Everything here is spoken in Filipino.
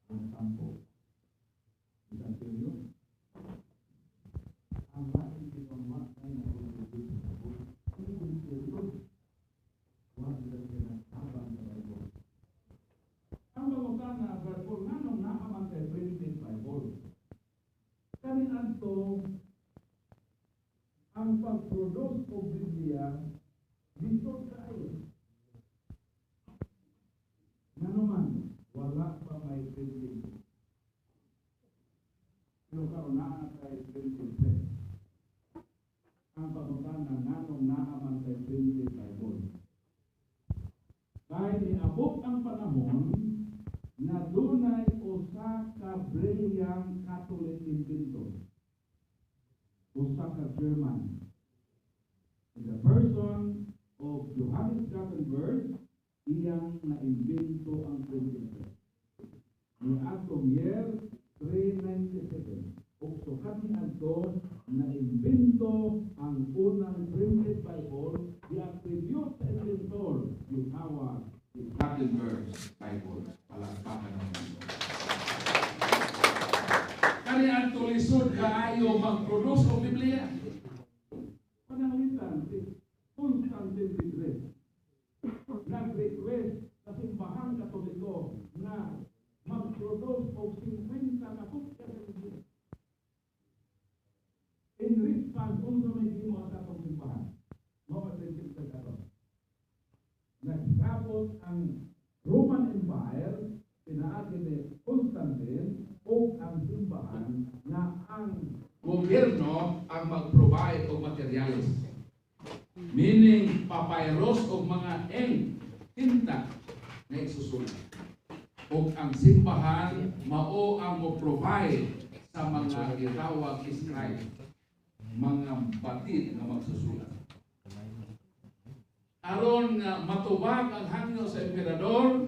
ang sampo. Isang seryo. Ang lain ginawa ay nakontribute sa Bible. Ano yung seryo? Huwag nila pinagtabang sa Bible. Ang magutan na Bible, nanong nakaman kay printed Bible. Kanilang to, ang pag-produce o Biblia, dito tayo. Nga naman, wala pa may printing. Pero karoon kay printing set. Ang pagutan na nanong naaman kay printed Bible. Kahit niabot ang panahon na dunay usa ka brilliant Catholic inventor. Usa ka German. In the person of Johannes Gutenberg, iyang na-invento ang printing press. Ni atong year 397, uksukat ni Anton na-invento ang unang printed Bible, i-attribute sa inventor, Johannes Gutenberg's Bible. Palakpakan ng Bible. Kani Anton lisod kaayo mag-produce o Biblia. Pananglitan, si Constantine the Great nag-request sa simbahang Katoliko na mag-produce o 50 na kopya sa Biblia. In response, kung sa may gimo sa atong simbahan, mga prinsip sa katon. Nagsabot ang Roman Empire, pinaagi ni Constantine, o ang simbahan na ang gobyerno ang mag-provide o materials. Meaning, papyrus o mga tinta na isusulat. O ang simbahan, mao ang mo-provide sa mga itawag scribe, mga batid na magsusulat. Aron nga matubag ang hangyo sa emperador,